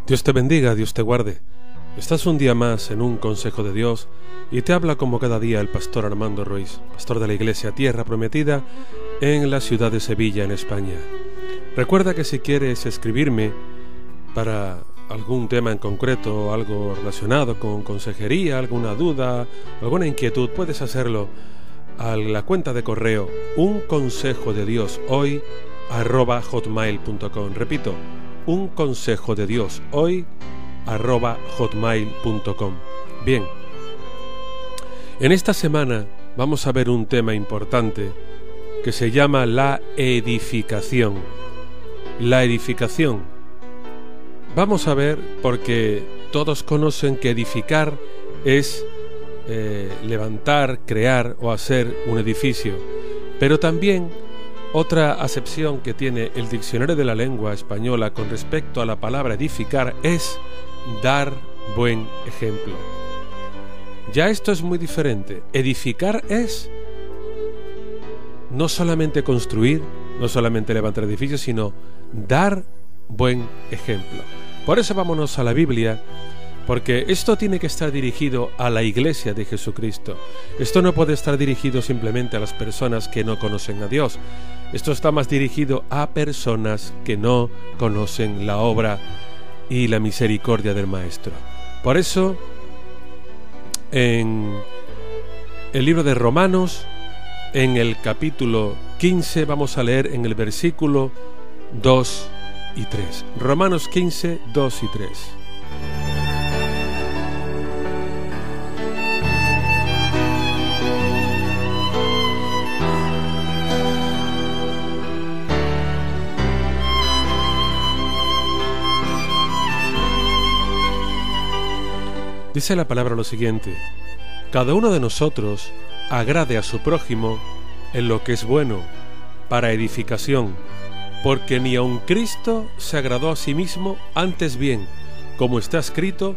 Dios te bendiga, Dios te guarde. Estás un día más en un consejo de Dios y te habla como cada día el pastor Armando Ruiz, pastor de la Iglesia Tierra Prometida en la ciudad de Sevilla, en España. Recuerda que si quieres escribirme para algún tema en concreto, algo relacionado con consejería, alguna duda, alguna inquietud, puedes hacerlo a la cuenta de correo unconsejodedioshoy@hotmail.com. Repito, unconsejodedioshoy@hotmail.com. Bien, en esta semana vamos a ver un tema importante que se llama la edificación. La edificación. Vamos a ver, porque todos conocen que edificar es levantar, crear o hacer un edificio, pero también otra acepción que tiene el diccionario de la lengua española con respecto a la palabra edificar es dar buen ejemplo. Ya esto es muy diferente. Edificar es no solamente construir, no solamente levantar edificios, sino dar buen ejemplo. Por eso vámonos a la Biblia, porque esto tiene que estar dirigido a la Iglesia de Jesucristo. Esto no puede estar dirigido simplemente a las personas que no conocen a Dios. Esto está más dirigido a personas que no conocen la obra y la misericordia del Maestro. Por eso, en el libro de Romanos, en el capítulo 15, vamos a leer en el versículo 2 y 3. Romanos 15, 2 y 3. Dice la palabra lo siguiente: cada uno de nosotros agrade a su prójimo en lo que es bueno, para edificación, porque ni aun Cristo se agradó a sí mismo, antes bien, como está escrito,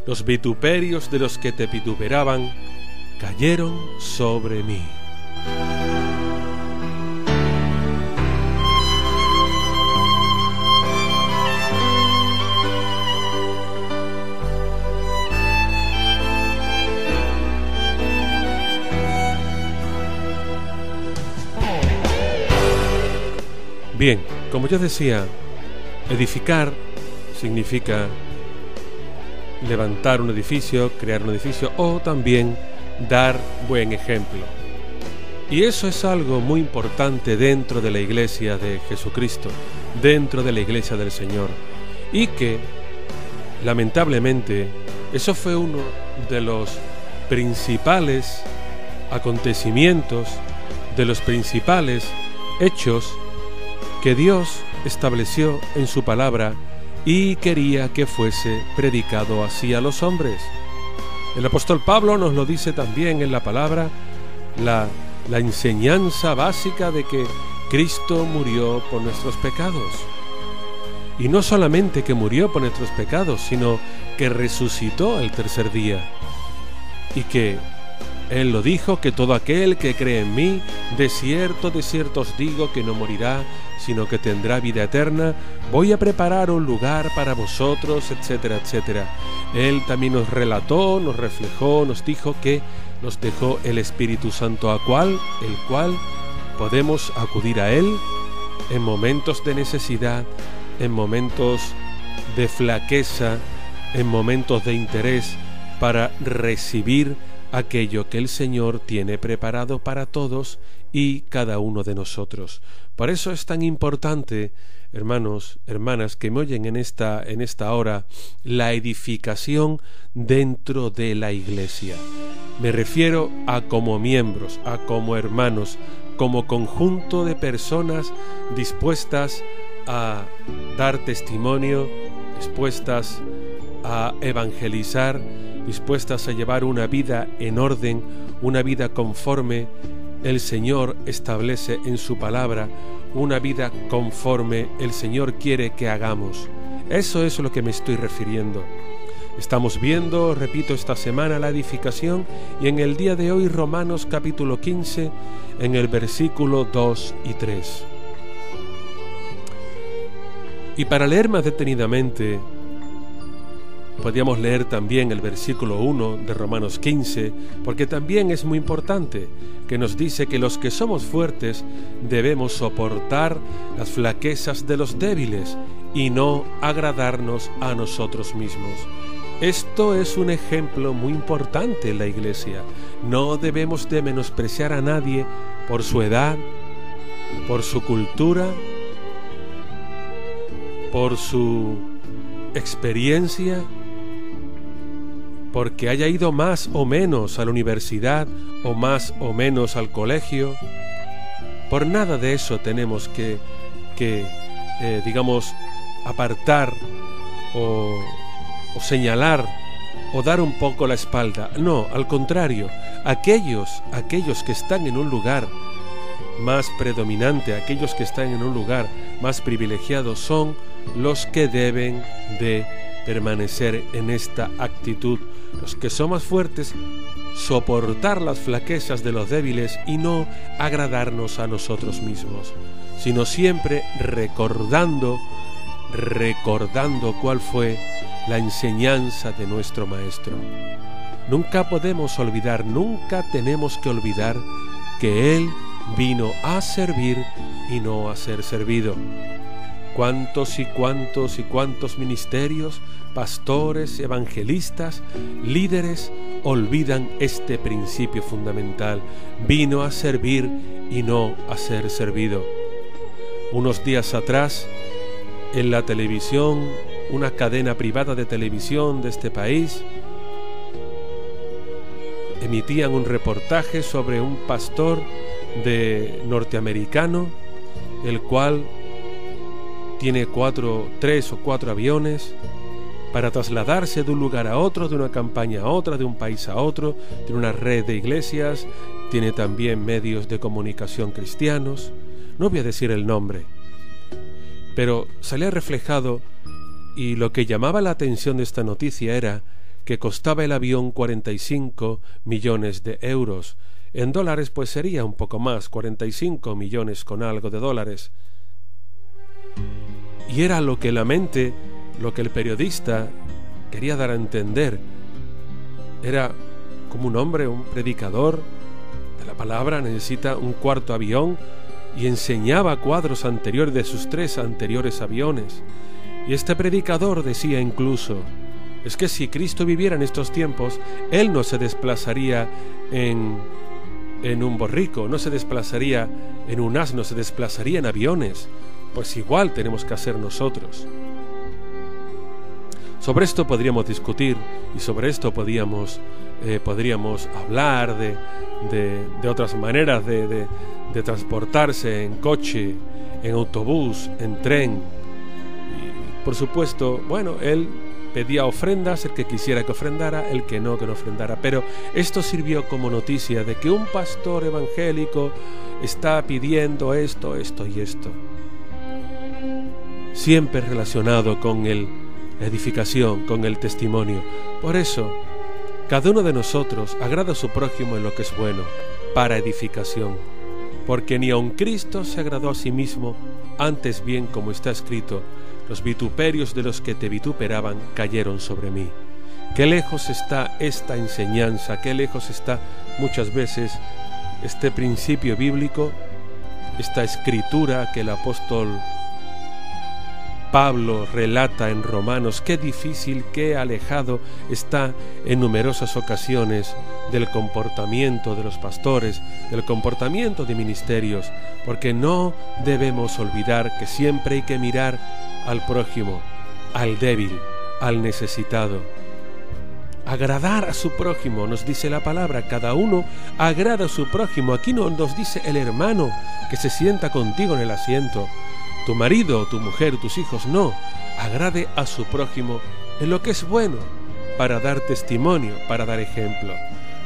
los vituperios de los que te vituperaban cayeron sobre mí. Bien, como yo decía, edificar significa levantar un edificio, crear un edificio o también dar buen ejemplo. Y eso es algo muy importante dentro de la Iglesia de Jesucristo, dentro de la Iglesia del Señor. Y que, lamentablemente, eso fue uno de los principales acontecimientos, de los principales hechos que Dios estableció en su palabra y quería que fuese predicado así a los hombres. El apóstol Pablo nos lo dice también en la palabra, la enseñanza básica de que Cristo murió por nuestros pecados. Y no solamente que murió por nuestros pecados, sino que resucitó el tercer día. Y que Él lo dijo, que todo aquel que cree en mí, de cierto os digo que no morirá, sino que tendrá vida eterna. Voy a preparar un lugar para vosotros, etcétera, etcétera. Él también nos relató, nos reflejó, nos dijo que nos dejó el Espíritu Santo, el cual podemos acudir a Él en momentos de necesidad, en momentos de flaqueza, en momentos de interés, para recibir aquello que el Señor tiene preparado para todos y cada uno de nosotros. Por eso es tan importante, hermanos, hermanas, que me oyen en esta hora, la edificación dentro de la Iglesia. Me refiero a como miembros, a como hermanos, como conjunto de personas dispuestas a dar testimonio, dispuestas a evangelizar, dispuestas a llevar una vida en orden, una vida conforme el Señor establece en su palabra, una vida conforme el Señor quiere que hagamos. Eso es a lo que me estoy refiriendo. Estamos viendo, repito, esta semana la edificación y en el día de hoy Romanos capítulo 15 en el versículo 2 y 3. Y para leer más detenidamente Podríamos leer también el versículo 1 de Romanos 15, porque también es muy importante, que nos dice que los que somos fuertes debemos soportar las flaquezas de los débiles y no agradarnos a nosotros mismos. Esto es un ejemplo muy importante en la Iglesia. No debemos de menospreciar a nadie por su edad, por su cultura, por su experiencia, porque haya ido más o menos a la universidad o más o menos al colegio. Por nada de eso tenemos que apartar o señalar o dar un poco la espalda. No, al contrario, aquellos que están en un lugar más predominante, aquellos que están en un lugar más privilegiado, son los que deben de permanecer en esta actitud. Los que son más fuertes, soportar las flaquezas de los débiles y no agradarnos a nosotros mismos, sino siempre recordando cuál fue la enseñanza de nuestro Maestro. Nunca podemos olvidar, nunca tenemos que olvidar que Él vino a servir y no a ser servido. ¿Cuántos y cuántos y cuántos ministerios, pastores, evangelistas, líderes olvidan este principio fundamental? Vino a servir y no a ser servido. Unos días atrás, en la televisión, una cadena privada de televisión de este país, emitían un reportaje sobre un pastor norteamericano, el cual tiene 3 o 4 aviones para trasladarse de un lugar a otro, de una campaña a otra, de un país a otro. Tiene una red de iglesias, tiene también medios de comunicación cristianos. No voy a decir el nombre, pero salía reflejado, y lo que llamaba la atención de esta noticia era que costaba el avión 45 millones de euros. En dólares pues sería un poco más, 45 millones con algo de dólares. Y era lo que el periodista quería dar a entender. Era como un hombre, un predicador de la palabra, necesita un cuarto avión, y enseñaba cuadros anteriores de sus 3 anteriores aviones. Y este predicador decía incluso, es que si Cristo viviera en estos tiempos, Él no se desplazaría en un borrico, no se desplazaría en un asno, se desplazaría en aviones. Pues igual tenemos que hacer nosotros. Sobre esto podríamos discutir, y sobre esto podríamos hablar de otras maneras de transportarse en coche, en autobús, en tren. Y por supuesto, bueno, él pedía ofrendas, el que quisiera que ofrendara, el que no ofrendara. Pero esto sirvió como noticia de que un pastor evangélico está pidiendo esto y esto. Siempre relacionado con la edificación, con el testimonio. Por eso, cada uno de nosotros agrada a su prójimo en lo que es bueno, para edificación. Porque ni aun Cristo se agradó a sí mismo, antes bien, como está escrito, los vituperios de los que te vituperaban cayeron sobre mí. Qué lejos está esta enseñanza, qué lejos está muchas veces este principio bíblico, esta escritura que el apóstol Pablo relata en Romanos. Qué difícil, qué alejado está en numerosas ocasiones del comportamiento de los pastores, del comportamiento de ministerios, porque no debemos olvidar que siempre hay que mirar al prójimo, al débil, al necesitado. Agradar a su prójimo, nos dice la palabra, cada uno agrada a su prójimo. Aquí no nos dice el hermano que se sienta contigo en el asiento, tu marido, tu mujer, tus hijos, no. Agrade a su prójimo en lo que es bueno, para dar testimonio, para dar ejemplo.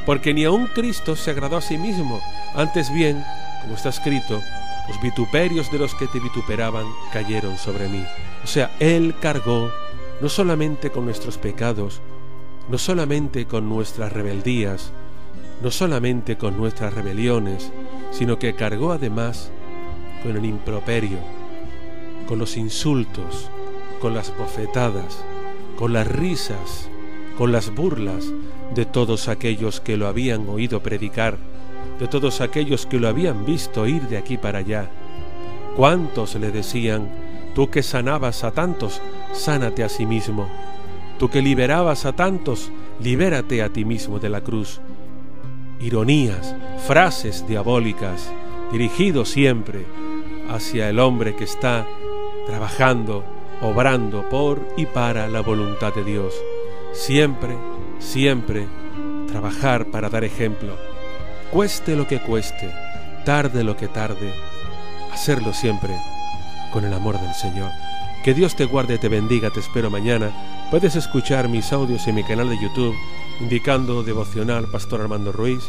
Porque ni aun Cristo se agradó a sí mismo, antes bien, como está escrito, los vituperios de los que te vituperaban cayeron sobre mí. O sea, Él cargó no solamente con nuestros pecados, no solamente con nuestras rebeldías, no solamente con nuestras rebeliones, sino que cargó además con el improperio, con los insultos, con las bofetadas, con las risas, con las burlas de todos aquellos que lo habían oído predicar, de todos aquellos que lo habían visto ir de aquí para allá. ¿Cuántos le decían: tú que sanabas a tantos, sánate a sí mismo? Tú que liberabas a tantos, libérate a ti mismo de la cruz. Ironías, frases diabólicas, dirigidos siempre hacia el hombre que está trabajando, obrando por y para la voluntad de Dios. Siempre, siempre trabajar para dar ejemplo. Cueste lo que cueste, tarde lo que tarde, hacerlo siempre con el amor del Señor. Que Dios te guarde, te bendiga, te espero mañana. Puedes escuchar mis audios en mi canal de YouTube indicando Devocional Pastor Armando Ruiz,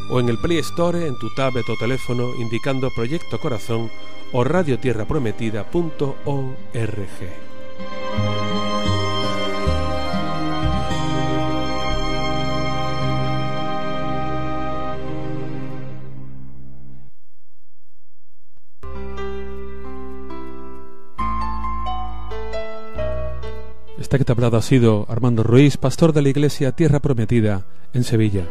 o en el Play Store, en tu tablet o teléfono, indicando Proyecto Corazón o radiotierraprometida.org. Esta que te ha hablado ha sido Armando Ruiz, pastor de la Iglesia Tierra Prometida en Sevilla.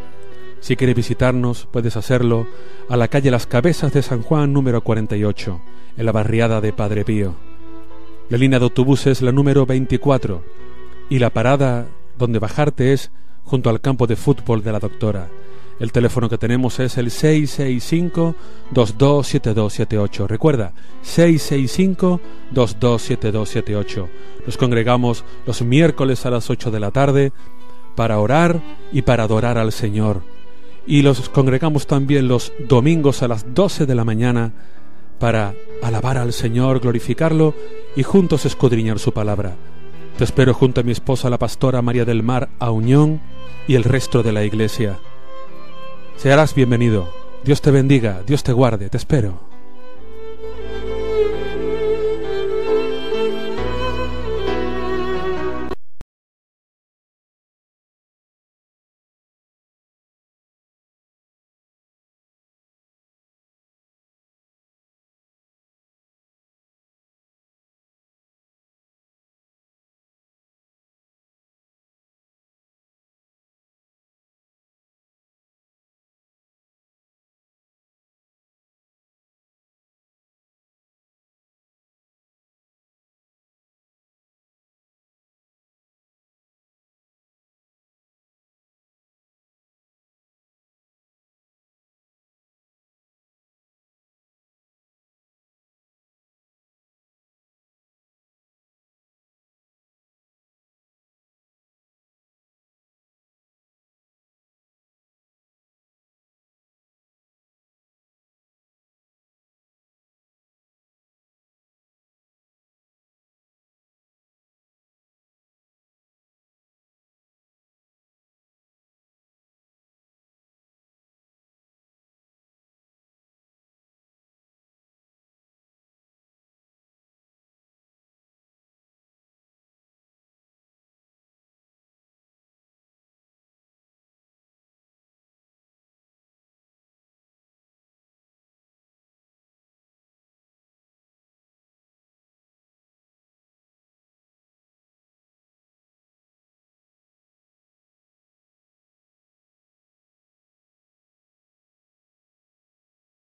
Si quieres visitarnos, puedes hacerlo a la calle Las Cabezas de San Juan, número 48, en la barriada de Padre Pío. La línea de autobuses es la número 24 y la parada donde bajarte es junto al campo de fútbol de la Doctora. El teléfono que tenemos es el 665-227278. Recuerda, 665-227278. Nos congregamos los miércoles a las 8 de la tarde para orar y para adorar al Señor. Y los congregamos también los domingos a las 12 de la mañana para alabar al Señor, glorificarlo y juntos escudriñar su palabra. Te espero junto a mi esposa, la pastora María del Mar Auñón, y el resto de la Iglesia. Serás bienvenido. Dios te bendiga, Dios te guarde, te espero.